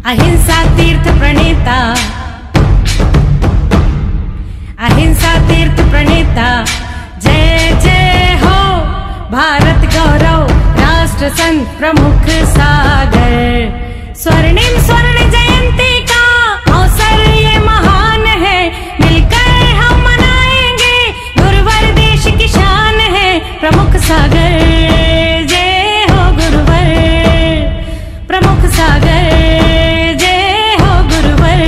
अहिंसा तीर्थ प्रणेता, अहिंसा तीर्थ प्रणेता, जय जय हो भारत गौरव राष्ट्र संत प्रमुख सागर। स्वर्णिम स्वर्ण जयंती का अवसर ये महान है, मिलकर हम मनाएंगे गुरुवर देश की शान है। प्रमुख सागर जय हो गुरुवर, प्रमुख सागर जय हो गुरुवर।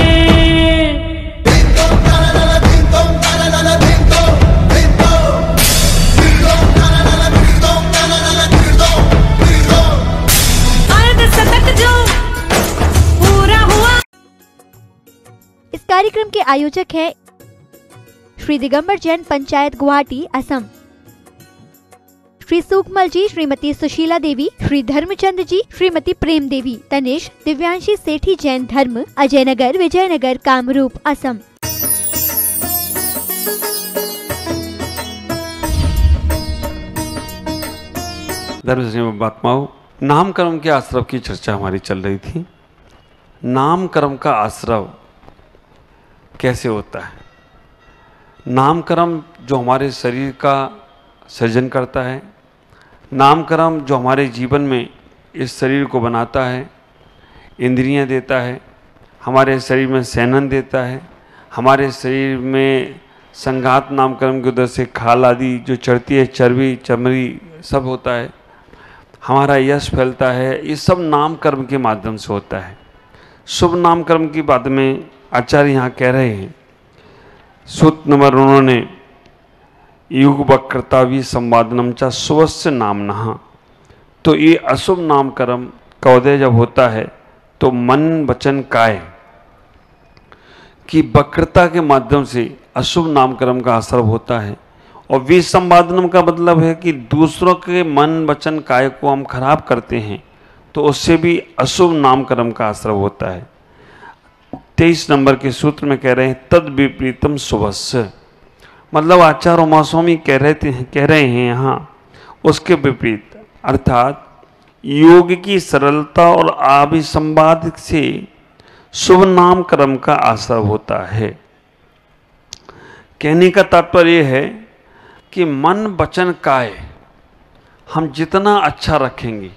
अर्धशतक जो पूरा हुआ। इस कार्यक्रम के आयोजक हैं श्री दिगंबर जैन पंचायत गुवाहाटी असम, श्री सुखमल जी, श्रीमती सुशीला देवी, श्री धर्मचंद जी, श्रीमती प्रेम देवी, तनिष दिव्यांशी सेठी जैन धर्म, अजय नगर, विजयनगर, कामरूप, असम। धर्म महात्माओं, नामकर्म के आश्रव की चर्चा हमारी चल रही थी। नामकर्म का आश्रव कैसे होता है? नामकर्म जो हमारे शरीर का सृजन करता है, नामकर्म जो हमारे जीवन में इस शरीर को बनाता है, इंद्रियां देता है, हमारे शरीर में सेनन देता है, हमारे शरीर में संघात नामकर्म की उधर से खाल आदि जो चढ़ती है, चर्बी चमड़ी सब होता है, हमारा यश फैलता है। ये सब नामकर्म के माध्यम से होता है। शुभ नामकर्म की बात में आचार्य यहाँ कह रहे हैं, सूत्र नंबर उन्होंने युग वक्रतावी संवादनम चा स्वस्य नामनः। तो ये अशुभ नामकर्म का उदय जब होता है तो मन वचन काय की वक्रता के माध्यम से अशुभ नामकर्म का असर होता है। और विसंवादनम का मतलब है कि दूसरों के मन वचन काय को हम खराब करते हैं तो उससे भी अशुभ नामकर्म का असर होता है। 23 नंबर के सूत्र में कह रहे हैं तद विपरीतम शुभस्य, मतलब आचार्य उमास्वामी कह रहे हैं यहाँ उसके विपरीत, अर्थात योग की सरलता और अभिसंवाद से शुभ नामकर्म का असर होता है। कहने का तात्पर्य यह है कि मन वचन काय हम जितना अच्छा रखेंगे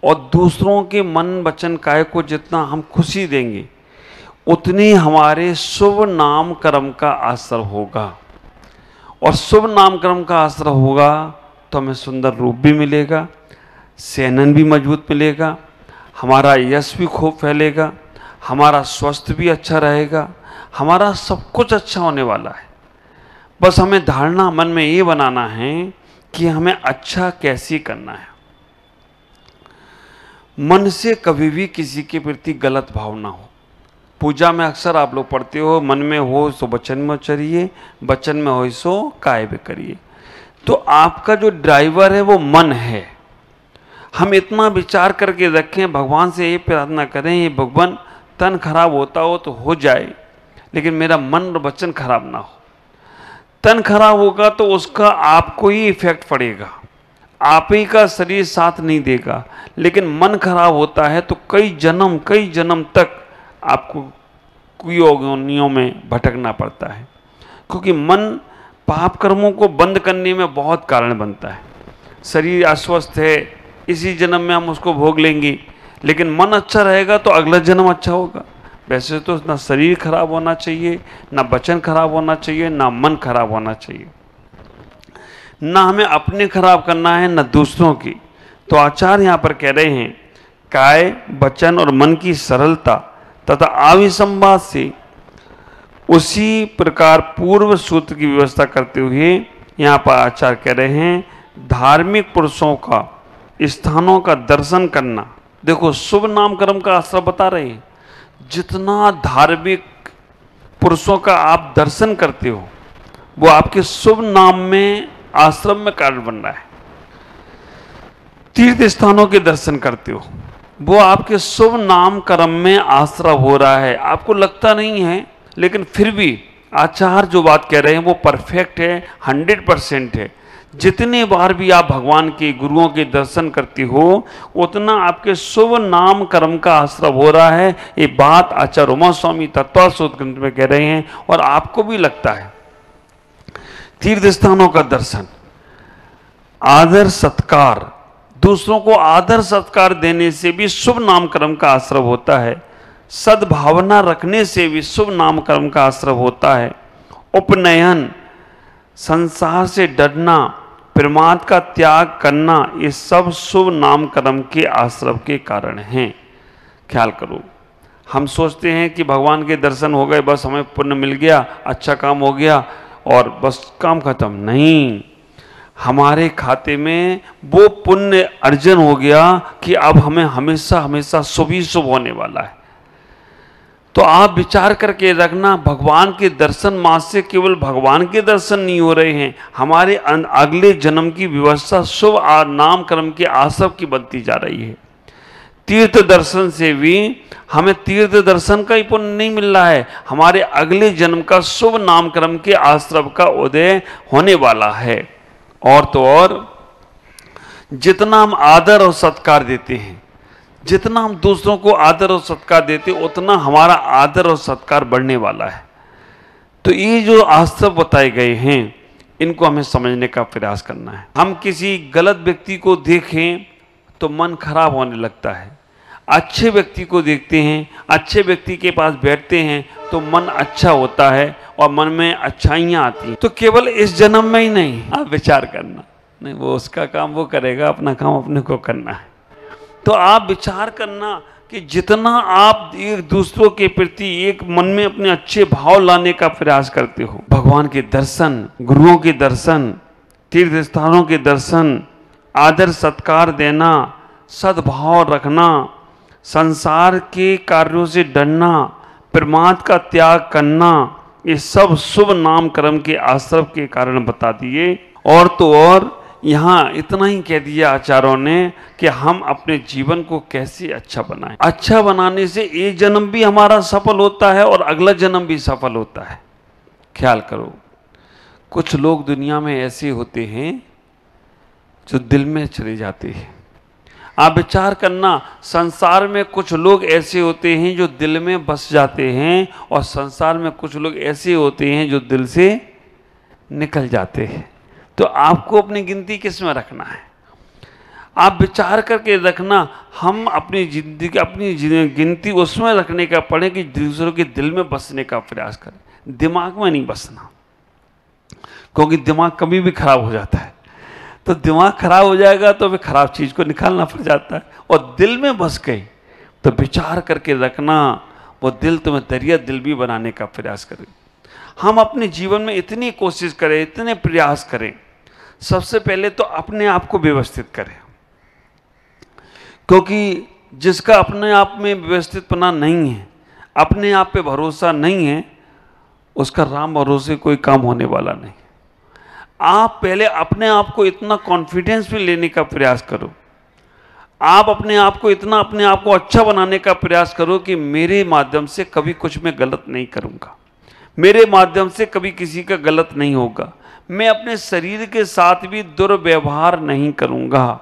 और दूसरों के मन वचन काय को जितना हम खुशी देंगे उतनी हमारे शुभ नामकर्म का असर होगा। और शुभ नामकर्म का असर होगा तो हमें सुंदर रूप भी मिलेगा, सेनन भी मजबूत मिलेगा, हमारा यश भी खूब फैलेगा, हमारा स्वास्थ्य भी अच्छा रहेगा, हमारा सब कुछ अच्छा होने वाला है। बस हमें धारणा मन में ये बनाना है कि हमें अच्छा कैसे करना है। मन से कभी भी किसी के प्रति गलत भाव ना हो। पूजा में अक्सर आप लोग पढ़ते हो, मन में हो सो वचन में उचरिए, वचन में हो सो काय भी करिए। तो आपका जो ड्राइवर है वो मन है। हम इतना विचार करके रखें, भगवान से ये प्रार्थना करें, ये भगवान तन खराब होता हो तो हो जाए लेकिन मेरा मन और वचन खराब ना हो। तन खराब होगा तो उसका आपको ही इफेक्ट पड़ेगा, आप ही का शरीर साथ नहीं देगा। लेकिन मन खराब होता है तो कई जन्म तक आपको कुयोनियों में भटकना पड़ता है, क्योंकि मन पाप कर्मों को बंद करने में बहुत कारण बनता है। शरीर अस्वस्थ है, इसी जन्म में हम उसको भोग लेंगे, लेकिन मन अच्छा रहेगा तो अगला जन्म अच्छा होगा। वैसे तो ना शरीर खराब होना चाहिए, ना वचन खराब होना चाहिए, ना मन खराब होना चाहिए, ना हमें अपने खराब करना है ना दूसरों की। तो आचार्य यहाँ पर कह रहे हैं काय वचन और मन की सरलता तथा अविसंवाद से उसी प्रकार पूर्व सूत्र की व्यवस्था करते हुए यहाँ पर आचार्य कह रहे हैं धार्मिक पुरुषों का स्थानों का दर्शन करना। देखो शुभ नामकर्म का असर बता रहे हैं, जितना धार्मिक पुरुषों का आप दर्शन करते हो वो आपके शुभ नाम में आश्रम में कारण बन रहा है। तीर्थ स्थानों के दर्शन करते हो वो आपके शुभ नाम कर्म में आश्रय हो रहा है। आपको लगता नहीं है लेकिन फिर भी आचार्य जो बात कह रहे हैं वो परफेक्ट है, 100% है। जितने बार भी आप भगवान के गुरुओं के दर्शन करते हो उतना आपके शुभ नाम कर्म का आश्रय हो रहा है। ये बात आचार्य उमा स्वामी तत्वाशोध ग्रंथ में कह रहे हैं और आपको भी लगता है। तीर्थ स्थानों का दर्शन, आदर सत्कार, दूसरों को आदर सत्कार देने से भी शुभ नाम कर्म का आश्रय होता है। सद्भावना रखने से भी शुभ नाम कर्म का आश्रय होता है। उपनयन, संसार से डरना, प्रमाद का त्याग करना, ये सब शुभ नाम कर्म के आश्रय के कारण हैं। ख्याल करो, हम सोचते हैं कि भगवान के दर्शन हो गए, बस हमें पुण्य मिल गया, अच्छा काम हो गया और बस काम खत्म। नहीं, हमारे खाते में वो पुण्य अर्जन हो गया कि अब हमें हमेशा हमेशा शुभ ही शुभ होने वाला है। तो आप विचार करके रखना, भगवान के दर्शन मात्र से केवल भगवान के दर्शन नहीं हो रहे हैं, हमारे अगले जन्म की व्यवस्था शुभ नाम कर्म के आश्रय की बनती जा रही है। तीर्थ दर्शन से भी हमें तीर्थ दर्शन का ही पुण्य नहीं मिल रहा है, हमारे अगले जन्म का शुभ नाम कर्म के आश्रय का उदय होने वाला है। और तो और जितना हम आदर और सत्कार देते हैं, जितना हम दूसरों को आदर और सत्कार देते उतना हमारा आदर और सत्कार बढ़ने वाला है। तो ये जो आश्रय बताए गए हैं इनको हमें समझने का प्रयास करना है। हम किसी गलत व्यक्ति को देखें तो मन खराब होने लगता है, अच्छे व्यक्ति को देखते हैं, अच्छे व्यक्ति के पास बैठते हैं तो मन अच्छा होता है और मन में अच्छाइयाँ आती हैं। तो केवल इस जन्म में ही नहीं, आप विचार करना, नहीं वो उसका काम वो करेगा, अपना काम अपने को करना है। तो आप विचार करना कि जितना आप एक दूसरों के प्रति एक मन में अपने अच्छे भाव लाने का प्रयास करते हो, भगवान के दर्शन, गुरुओं के दर्शन, तीर्थ स्थानों के दर्शन, आदर सत्कार देना, सद्भाव रखना, संसार के कार्यों से डरना, प्रमाद का त्याग करना, ये सब शुभ नाम कर्म के आश्रय के कारण बता दिए। और तो और यहाँ इतना ही कह दिया आचार्यों ने कि हम अपने जीवन को कैसे अच्छा बनाएं। अच्छा बनाने से ये जन्म भी हमारा सफल होता है और अगला जन्म भी सफल होता है। ख्याल करो, कुछ लोग दुनिया में ऐसे होते हैं जो दिल में चले जाते हैं। आप विचार करना, संसार में कुछ लोग ऐसे होते हैं जो दिल में बस जाते हैं और संसार में कुछ लोग ऐसे होते हैं जो दिल से निकल जाते हैं। तो आपको अपनी गिनती किस में रखना है? आप विचार करके रखना, हम अपनी जिंदगी अपनी गिनती उसमें रखने का पड़े कि दूसरों के दिल में बसने का प्रयास करें, दिमाग में नहीं बसना, क्योंकि दिमाग कभी भी खराब हो जाता है। तो दिमाग खराब हो जाएगा तो फिर खराब चीज को निकालना पड़ जाता है। और दिल में बस गई तो विचार करके रखना, वो दिल तुम्हें दरिया दिल भी बनाने का प्रयास करें। हम अपने जीवन में इतनी कोशिश करें, इतने प्रयास करें, सबसे पहले तो अपने आप को व्यवस्थित करें, क्योंकि जिसका अपने आप में व्यवस्थितपना नहीं है, अपने आप पे भरोसा नहीं है, उसका राम भरोसे कोई काम होने वाला नहीं। आप पहले अपने आप को इतना कॉन्फिडेंस में लेने का प्रयास करो, आप अपने आप को इतना अपने आप को अच्छा बनाने का प्रयास करो कि मेरे माध्यम से कभी कुछ मैं गलत नहीं करूँगा, मेरे माध्यम से कभी किसी का गलत नहीं होगा, मैं अपने शरीर के साथ भी दुर्व्यवहार नहीं करूँगा।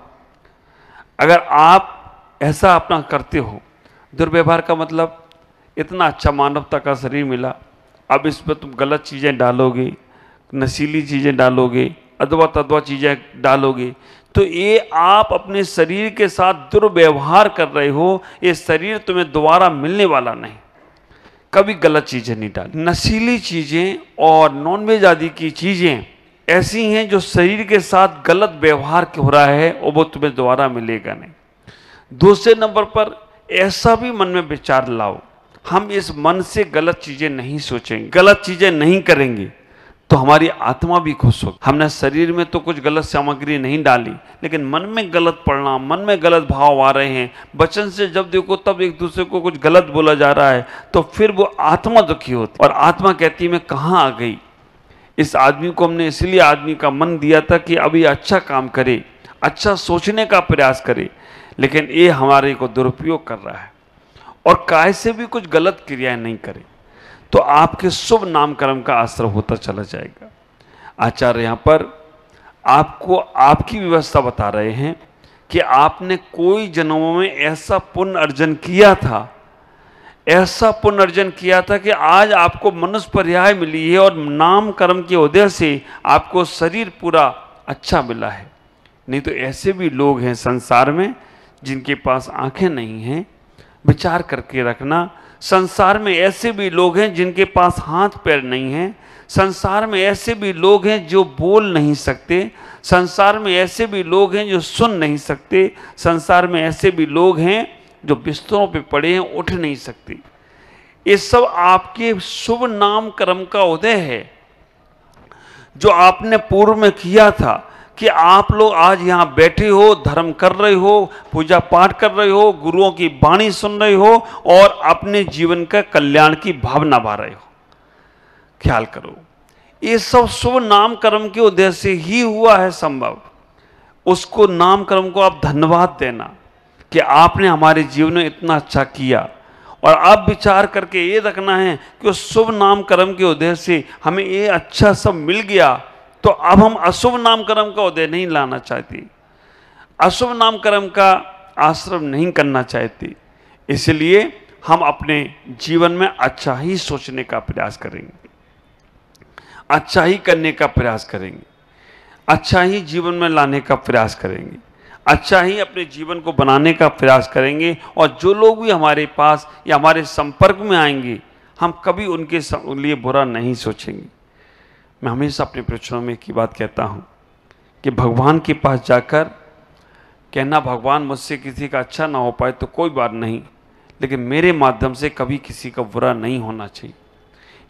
अगर आप ऐसा अपना करते हो, दुर्व्यवहार का मतलब इतना अच्छा मानवता का शरीर मिला, अब इस पर तुम गलत चीज़ें डालोगे, नशीली चीज़ें डालोगे, अदवा तदवा चीज़ें डालोगे, तो ये आप अपने शरीर के साथ दुर्व्यवहार कर रहे हो। ये शरीर तुम्हें दोबारा मिलने वाला नहीं, कभी गलत चीज़ें नहीं डाली। नशीली चीज़ें और नॉनवेज आदि की चीज़ें ऐसी हैं जो शरीर के साथ गलत व्यवहार हो रहा है और वो तुम्हें दोबारा मिलेगा नहीं। दूसरे नंबर पर ऐसा भी मन में विचार लाओ, हम इस मन से गलत चीज़ें नहीं सोचेंगे, गलत चीज़ें नहीं करेंगे तो हमारी आत्मा भी खुश होगी। हमने शरीर में तो कुछ गलत सामग्री नहीं डाली, लेकिन मन में गलत पड़ना, मन में गलत भाव आ रहे हैं, वचन से जब देखो तब एक दूसरे को कुछ गलत बोला जा रहा है, तो फिर वो आत्मा दुखी होती और आत्मा कहती है मैं कहाँ आ गई। इस आदमी को हमने इसलिए आदमी का मन दिया था कि अभी अच्छा काम करे, अच्छा सोचने का प्रयास करे, लेकिन ये हमारे को दुरुपयोग कर रहा है और काय से भी कुछ गलत क्रियाएं नहीं करे, तो आपके शुभ नाम कर्म का आश्रय होता चला जाएगा। आचार्य यहाँ पर आपको आपकी व्यवस्था बता रहे हैं कि आपने कोई जन्मों में ऐसा पुण्य अर्जन किया था, ऐसा पुण्य अर्जन किया था कि आज आपको मनुष्य पर्याय मिली है और नाम कर्म के उदय से आपको शरीर पूरा अच्छा मिला है। नहीं तो ऐसे भी लोग हैं संसार में जिनके पास आंखें नहीं हैं, विचार करके रखना। संसार में ऐसे भी लोग हैं जिनके पास हाथ पैर नहीं हैं। संसार में ऐसे भी लोग हैं जो बोल नहीं सकते। संसार में ऐसे भी लोग हैं जो सुन नहीं सकते। संसार में ऐसे भी लोग हैं जो बिस्तरों पे पड़े हैं, उठ नहीं सकते। ये सब आपके शुभ नाम कर्म का उदय है जो आपने पूर्व में किया था कि आप लोग आज यहाँ बैठे हो, धर्म कर रहे हो, पूजा पाठ कर रहे हो, गुरुओं की वाणी सुन रहे हो और अपने जीवन का कल्याण की भावना भा रहे हो। ख्याल करो, ये सब शुभ नाम कर्म के उदय से ही हुआ है संभव। उसको नाम कर्म को आप धन्यवाद देना कि आपने हमारे जीवन में इतना अच्छा किया। और अब विचार करके ये रखना है कि उस शुभ नाम कर्म के उदय से हमें ये अच्छा सब मिल गया, तो अब हम अशुभ नाम कर्म का उदय नहीं लाना चाहते, अशुभ नाम कर्म का आश्रम नहीं करना चाहते। इसलिए हम अपने जीवन में अच्छा ही सोचने का प्रयास करेंगे, अच्छा ही करने का प्रयास करेंगे, अच्छा ही जीवन में लाने का प्रयास करेंगे, अच्छा ही अपने जीवन को बनाने का प्रयास करेंगे। और जो लोग भी हमारे पास या हमारे संपर्क में आएंगे, हम कभी उनके लिए बुरा नहीं सोचेंगे। मैं हमेशा अपने प्रवचनों में एक ही बात कहता हूँ कि भगवान के पास जाकर कहना, भगवान मुझसे किसी का अच्छा ना हो पाए तो कोई बात नहीं, लेकिन मेरे माध्यम से कभी किसी का बुरा नहीं होना चाहिए।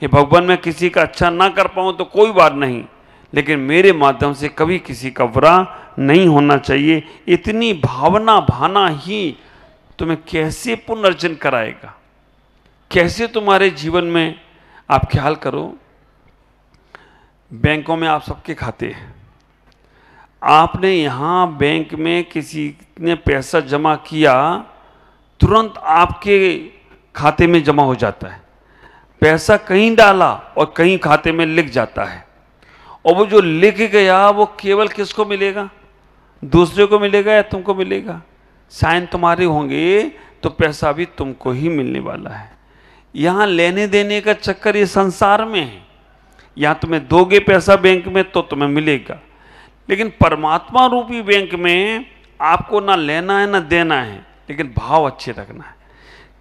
ये भगवान मैं किसी का अच्छा ना कर पाऊँ तो कोई बात नहीं, लेकिन मेरे माध्यम से कभी किसी का बुरा नहीं होना चाहिए। इतनी भावना भाना ही तुम्हें कैसे पुनर्जन कराएगा, कैसे तुम्हारे जीवन में। आप ख्याल करो, बैंकों में आप सबके खाते हैं, आपने यहाँ बैंक में किसी ने पैसा जमा किया, तुरंत आपके खाते में जमा हो जाता है। पैसा कहीं डाला और कहीं खाते में लिख जाता है, और वो जो लिख गया वो केवल किसको मिलेगा? दूसरे को मिलेगा या तुमको मिलेगा? साइन तुम्हारे होंगे तो पैसा भी तुमको ही मिलने वाला है। यहाँ लेने देने का चक्कर ये संसार में है। यहाँ तुम्हें दोगे पैसा बैंक में तो तुम्हें मिलेगा, लेकिन परमात्मा रूपी बैंक में आपको ना लेना है ना देना है, लेकिन भाव अच्छे रखना है।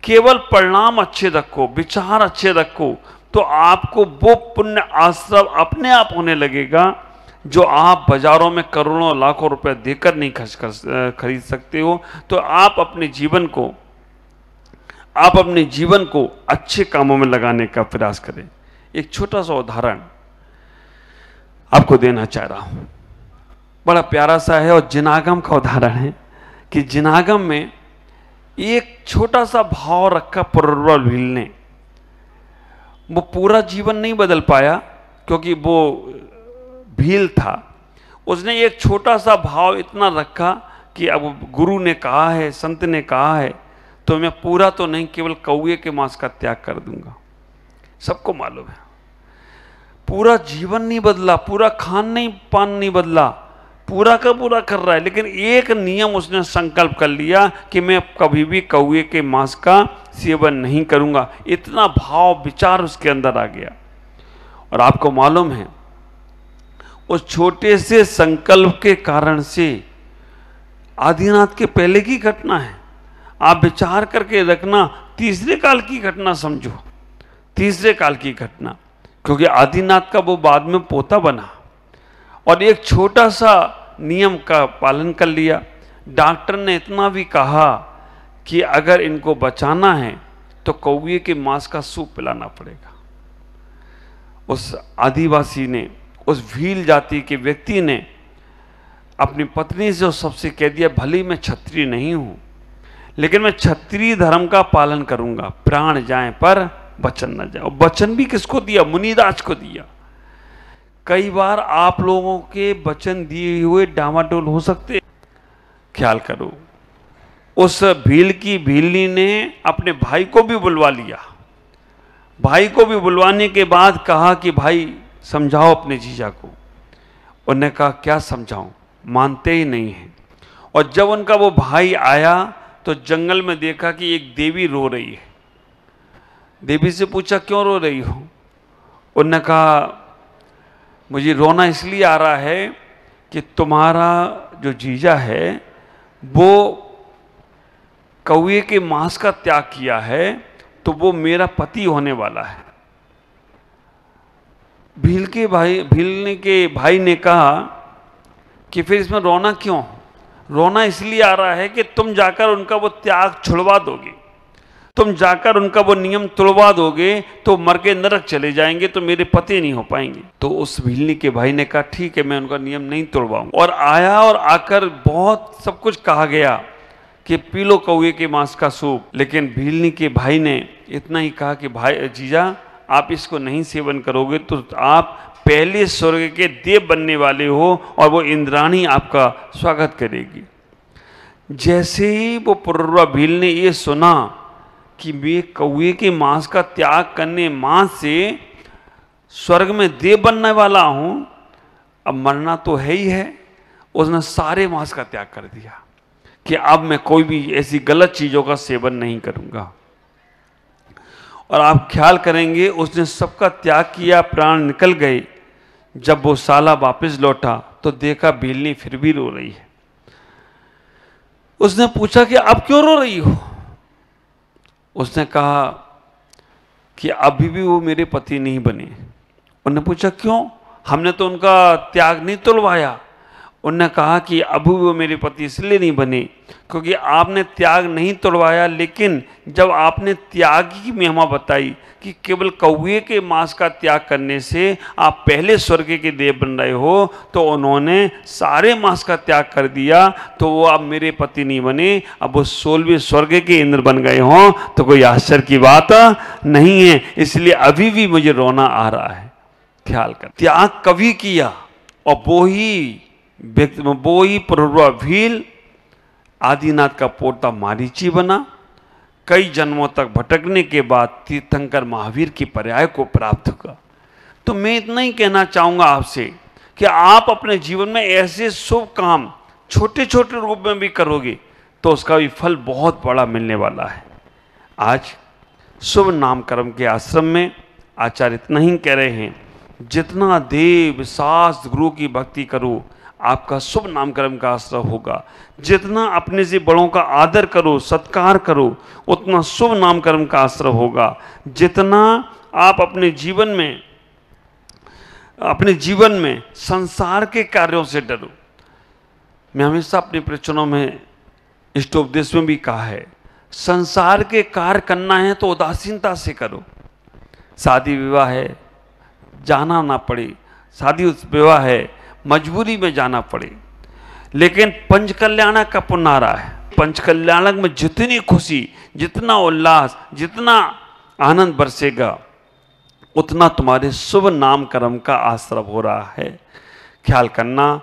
केवल परिणाम अच्छे रखो, विचार अच्छे रखो, तो आपको वो पुण्य आश्रम अपने आप होने लगेगा जो आप बाजारों में करोड़ों लाखों रुपए देकर नहीं खरीद सकते हो। तो आप अपने जीवन को अच्छे कामों में लगाने का प्रयास करें। एक छोटा सा उदाहरण आपको देना चाह रहा हूं, बड़ा प्यारा सा है और जिनागम का उदाहरण है कि जिनागम में एक छोटा सा भाव रखा पुरर्वल भील ने। वो पूरा जीवन नहीं बदल पाया क्योंकि वो भील था। उसने एक छोटा सा भाव इतना रखा कि अब गुरु ने कहा है, संत ने कहा है, तो मैं पूरा तो नहीं, केवल कौए के मांस का त्याग कर दूंगा। सबको मालूम है पूरा जीवन नहीं बदला, पूरा खान नहीं पान नहीं बदला, पूरा का पूरा कर रहा है, लेकिन एक नियम उसने संकल्प कर लिया कि मैं कभी भी कौए के मांस का सेवन नहीं करूंगा। इतना भाव विचार उसके अंदर आ गया। और आपको मालूम है उस छोटे से संकल्प के कारण से आदिनाथ के पहले की घटना है। आप विचार करके रखना, तीसरे काल की घटना समझो, तीसरे काल की घटना, क्योंकि आदिनाथ का वो बाद में पोता बना और एक छोटा सा नियम का पालन कर लिया। डॉक्टर ने इतना भी कहा कि अगर इनको बचाना है तो कौवे के मांस का सूप पिलाना पड़ेगा। उस आदिवासी ने, उस भील जाति के व्यक्ति ने अपनी पत्नी से उस सबसे कह दिया, भले मैं क्षत्रिय नहीं हूं, लेकिन मैं क्षत्रिय धर्म का पालन करूंगा, प्राण जाए पर वचन न जाए। और वचन भी किसको दिया? मुनिराज को दिया। कई बार आप लोगों के वचन दिए हुए डामाडोल हो सकते। ख्याल करो, उस भील की भीलनी ने अपने भाई को भी बुलवा लिया। भाई को भी बुलवाने के बाद कहा कि भाई समझाओ अपने जीजा को। उन्होंने कहा क्या समझाऊं, मानते ही नहीं हैं। और जब उनका वो भाई आया तो जंगल में देखा कि एक देवी रो रही है। देवी से पूछा क्यों रो रही हो? उन्होंने कहा मुझे रोना इसलिए आ रहा है कि तुम्हारा जो जीजा है वो कौवे के मांस का त्याग किया है, तो वो मेरा पति होने वाला है। भीलने के भाई ने कहा कि फिर इसमें रोना क्यों? रोना इसलिए आ रहा है कि तुम जाकर उनका वो त्याग छुड़वा दोगे, तुम जाकर उनका वो नियम तोड़वा दोगे तो मर के नरक चले जाएंगे, तो मेरे पति नहीं हो पाएंगे। तो उस भीलनी के भाई ने कहा ठीक है, मैं उनका नियम नहीं तोड़वाऊंगा। और आया और आकर बहुत सब कुछ कहा गया कि पी लो कौवे के मांस का सूप। लेकिन भीलनी के भाई ने इतना ही कहा कि भाई जीजा आप इसको नहीं सेवन करोगे तो आप पहले स्वर्ग के देव बनने वाले हो और वो इंद्राणी आपका स्वागत करेगी। जैसे ही वो पुरुरवा भील ने ये सुना कि मैं कौवे के मांस का त्याग करने मांस से स्वर्ग में देव बनने वाला हूं, अब मरना तो है ही है, उसने सारे मांस का त्याग कर दिया कि अब मैं कोई भी ऐसी गलत चीजों का सेवन नहीं करूंगा। और आप ख्याल करेंगे उसने सबका त्याग किया, प्राण निकल गए। जब वो साला वापस लौटा तो देखा भीलनी फिर भी रो रही है। उसने पूछा कि अब क्यों रो रही हो? उसने कहा कि अभी भी वो मेरे पति नहीं बने। उन्होंने पूछा क्यों? हमने तो उनका त्याग नहीं तोड़वाया। उन्होंने कहा कि अभी वो मेरे पति इसलिए नहीं बने क्योंकि आपने त्याग नहीं तोड़वाया, लेकिन जब आपने त्याग की महिमा बताई कि केवल कौवे के मांस का त्याग करने से आप पहले स्वर्ग के देव बन रहे हो, तो उन्होंने सारे मांस का त्याग कर दिया, तो वो अब मेरे पति नहीं बने, अब वो 16वें स्वर्ग के इंद्र बन गए हों, तो कोई आश्चर्य की बात नहीं है। इसलिए अभी भी मुझे रोना आ रहा है। ख्याल कर, त्याग कभी किया और वो ही पुरुरवा भील आदिनाथ का पोता मारीची बना। कई जन्मों तक भटकने के बाद तीर्थंकर महावीर की पर्याय को प्राप्त हुआ। तो मैं इतना ही कहना चाहूँगा आपसे कि आप अपने जीवन में ऐसे शुभ काम छोटे छोटे रूप में भी करोगे तो उसका भी फल बहुत बड़ा मिलने वाला है। आज शुभ नामकर्म के आश्रम में आचार्य इतना ही कह रहे हैं, जितना देव शास्त्र गुरु की भक्ति करो आपका शुभ नामकर्म का आश्रय होगा। जितना अपने से बड़ों का आदर करो, सत्कार करो, उतना शुभ नामकर्म का आश्रय होगा। जितना आप अपने जीवन में संसार के कार्यों से डरो। मैं हमेशा अपने प्रवचनों में इष्टोपदेश में भी कहा है, संसार के कार्य करना है तो उदासीनता से करो। शादी विवाह है, जाना ना पड़े, शादी विवाह है, मजबूरी में जाना पड़े, लेकिन पंचकल्याणक का पुनारा है। पंचकल्याणक में जितनी खुशी, जितना उल्लास, जितना आनंद बरसेगा, उतना तुम्हारे शुभ नामकर्म का आश्रय हो रहा है। ख्याल करना,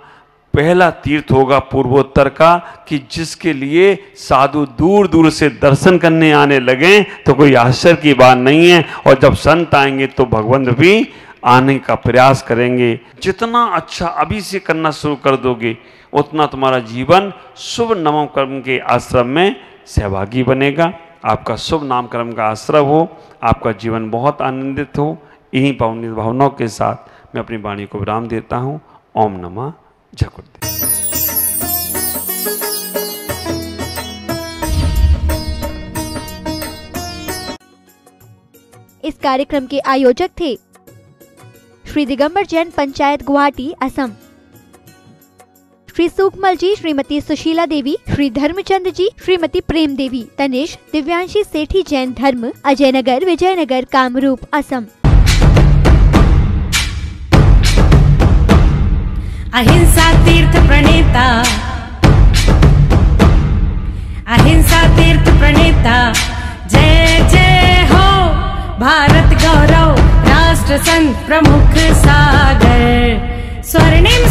पहला तीर्थ होगा पूर्वोत्तर का कि जिसके लिए साधु दूर दूर से दर्शन करने आने लगे, तो कोई आश्चर्य की बात नहीं है। और जब संत आएंगे तो भगवंत भी आने का प्रयास करेंगे। जितना अच्छा अभी से करना शुरू कर दोगे, उतना तुम्हारा जीवन शुभ नामकर्म के आश्रम में सहभागी बनेगा। आपका शुभ नामकर्म का आश्रय हो, आपका जीवन बहुत आनंदित हो। इन्हीं पावनी भावनाओं के साथ मैं अपनी वाणी को विराम देता हूँ। ओम नमः जगुरुदेव। इस कार्यक्रम के आयोजक थे श्री दिगंबर जैन पंचायत गुवाहाटी असम, श्री सुखमल जी, श्रीमती सुशीला देवी, श्री धर्मचंद जी, श्रीमती प्रेम देवी, तनिष दिव्यांशी सेठी जैन धर्म, अजय नगर, विजयनगर, कामरूप असम। अहिंसा तीर्थ प्रणेता, अहिंसा तीर्थ प्रणेता, जय जय हो भारत गौरव, राष्ट्र संत प्रमुख सागर, स्वर्णिम